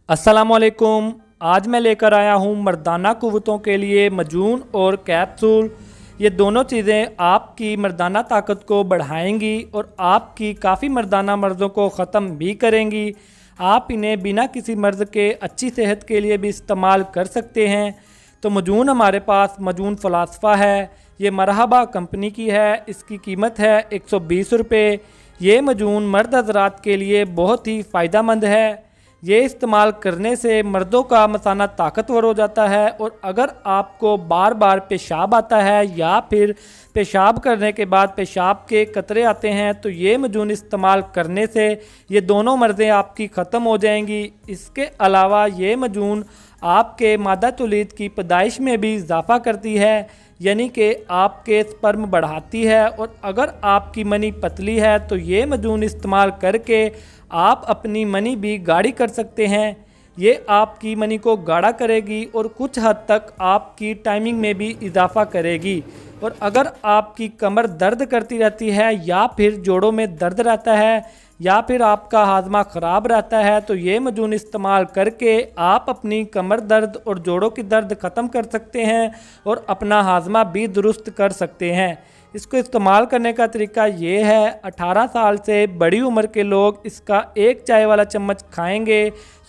अस्सलामुअलैकुम। आज मैं लेकर आया हूँ मर्दाना क़ुव्वतों के लिए मजून और कैप्सूल। ये दोनों चीज़ें आपकी मर्दाना ताकत को बढ़ाएंगी और आपकी काफ़ी मर्दाना मर्ज़ों को ख़त्म भी करेंगी। आप इन्हें बिना किसी मर्ज़ के अच्छी सेहत के लिए भी इस्तेमाल कर सकते हैं। तो मजून हमारे पास मजून फ़लासफ़ा है, ये मरहबा कंपनी की है। इसकी कीमत है 120 रुपये। ये मजून मर्द हज़रात के लिए बहुत ही फ़ायदेमंद है। ये इस्तेमाल करने से मर्दों का मसाना ताकतवर हो जाता है और अगर आपको बार बार पेशाब आता है या फिर पेशाब करने के बाद पेशाब के कतरे आते हैं तो ये मजून इस्तेमाल करने से ये दोनों मर्ज़ें आपकी ख़त्म हो जाएंगी। इसके अलावा ये मजून आपके मादा तौलीद की पैदाइश में भी इजाफ़ा करती है, यानी कि आपके स्पर्म बढ़ाती है। और अगर आपकी मनी पतली है तो ये मजून इस्तेमाल करके आप अपनी मनी भी गाढ़ी कर सकते हैं। ये आपकी मनी को गाढ़ा करेगी और कुछ हद तक आपकी टाइमिंग में भी इजाफ़ा करेगी। और अगर आपकी कमर दर्द करती रहती है या फिर जोड़ों में दर्द रहता है या फिर आपका हाजमा ख़राब रहता है तो ये मजून इस्तेमाल करके आप अपनी कमर दर्द और जोड़ों की दर्द ख़त्म कर सकते हैं और अपना हाजमा भी दुरुस्त कर सकते हैं। इसको इस्तेमाल करने का तरीका ये है, 18 साल से बड़ी उम्र के लोग इसका एक चाय वाला चम्मच खाएंगे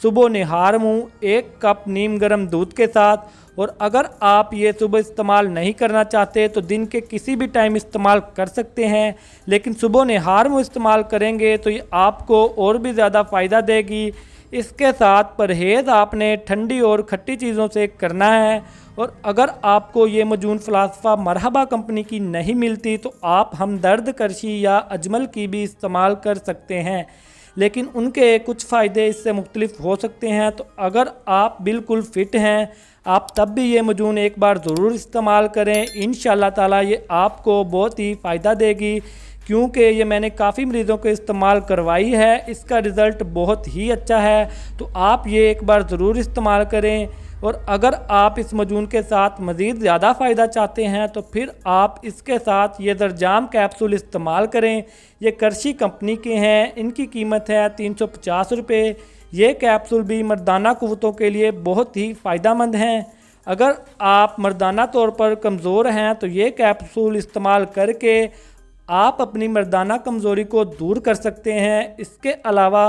सुबह निहार मुँह 1 कप नीम गर्म दूध के साथ। और अगर आप ये सुबह इस्तेमाल नहीं करना चाहते तो दिन के किसी भी टाइम इस्तेमाल कर सकते हैं, लेकिन सुबह निहार मुँह इस्तेमाल करेंगे तो ये आपको और भी ज़्यादा फ़ायदा देगी। इसके साथ परहेज़ आपने ठंडी और खट्टी चीज़ों से करना है। और अगर आपको ये मजून फ़लासफ़ा मरहबा कंपनी की नहीं मिलती तो आप हमदर्द करशी या अजमल की भी इस्तेमाल कर सकते हैं, लेकिन उनके कुछ फ़ायदे इससे मुख्तलिफ हो सकते हैं। तो अगर आप बिल्कुल फ़िट हैं आप तब भी ये मजून एक बार ज़रूर इस्तेमाल करें। इंशाअल्लाह ताला ये आपको बहुत ही फ़ायदा देगी, क्योंकि ये मैंने काफ़ी मरीज़ों को इस्तेमाल करवाई है, इसका रिज़ल्ट बहुत ही अच्छा है। तो आप ये एक बार ज़रूर इस्तेमाल करें। और अगर आप इस मजून के साथ मज़ीद ज़्यादा फ़ायदा चाहते हैं तो फिर आप इसके साथ ये ज़रजाम कैप्सूल इस्तेमाल करें। ये करशी कंपनी के हैं, इनकी कीमत है 350 रुपये। ये कैप्सूल भी मर्दाना क़ुव्वतों के लिए बहुत ही फ़ायदेमंद हैं। अगर आप मर्दाना तौर पर कमज़ोर हैं तो ये कैप्सूल इस्तेमाल करके आप अपनी मर्दाना कमज़ोरी को दूर कर सकते हैं। इसके अलावा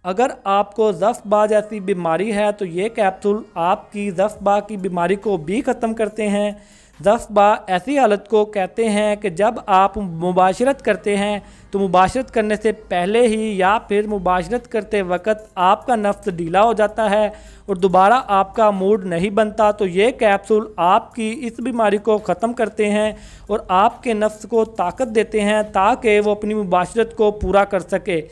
अगर आपको ज़फ़्बा जैसी बीमारी है तो ये कैप्सूल आपकी ज़फ़्बा की बीमारी को भी ख़त्म करते हैं। ज़फ़्बा ऐसी हालत को कहते हैं कि जब आप मुबाशरत करते हैं तो मुबाशरत करने से पहले ही या फिर मुबाशरत करते वक्त आपका नफ्स ढीला हो जाता है और दोबारा आपका मूड नहीं बनता। तो ये कैप्सूल आपकी इस बीमारी को ख़त्म करते हैं और आपके नफ्स को ताकत देते हैं ताकि वो अपनी मुबाशरत को पूरा कर सके।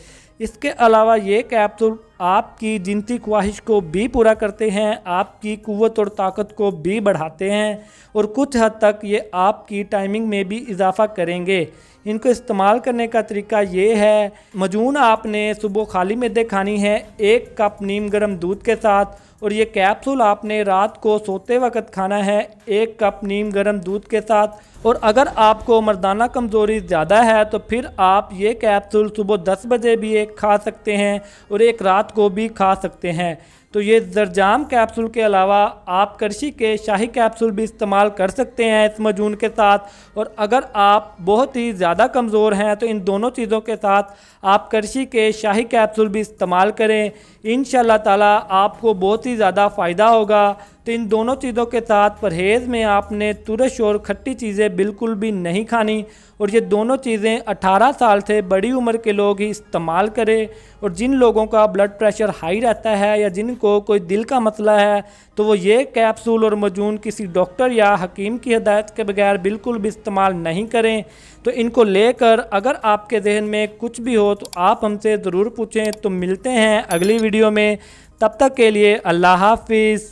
इसके अलावा ये कैप्सूल आपकी जिनसी ख्वाहिश को भी पूरा करते हैं, आपकी क़ुव्वत और ताकत को भी बढ़ाते हैं और कुछ हद तक ये आपकी टाइमिंग में भी इजाफ़ा करेंगे। इनको इस्तेमाल करने का तरीका ये है, मजून आपने सुबह खाली मैदे खानी है 1 कप नीम गर्म दूध के साथ। और ये कैप्सूल आपने रात को सोते वक्त खाना है 1 कप नीम गर्म दूध के साथ। और अगर आपको मर्दाना कमज़ोरी ज़्यादा है तो फिर आप ये कैप्सूल सुबह 10 बजे भी एक खा सकते हैं और एक रात को भी खा सकते हैं। तो ये ज़रजाम कैप्सूल के अलावा आप करशी के शाही कैप्सूल भी इस्तेमाल कर सकते हैं इस मजून के साथ। और अगर आप बहुत ही ज़्यादा कमज़ोर हैं तो इन दोनों चीज़ों के साथ आप करशी के शाही कैप्सूल भी इस्तेमाल करें। इंशाअल्लाह ताला आपको बहुत ही ज़्यादा फ़ायदा होगा। तो इन दोनों चीज़ों के साथ परहेज़ में आपने तुरश और खट्टी चीज़ें बिल्कुल भी नहीं खानी। और ये दोनों चीज़ें 18 साल से बड़ी उम्र के लोग ही इस्तेमाल करें। और जिन लोगों का ब्लड प्रेशर हाई रहता है या जिनको कोई दिल का मसला है तो वो ये कैप्सूल और मजून किसी डॉक्टर या हकीम की हिदायत के बगैर बिल्कुल भी इस्तेमाल नहीं करें। तो इनको लेकर अगर आपके जहन में कुछ भी हो तो आप हमसे ज़रूर पूछें। तो मिलते हैं अगली वीडियो में, तब तक के लिए अल्लाह हाफिज़।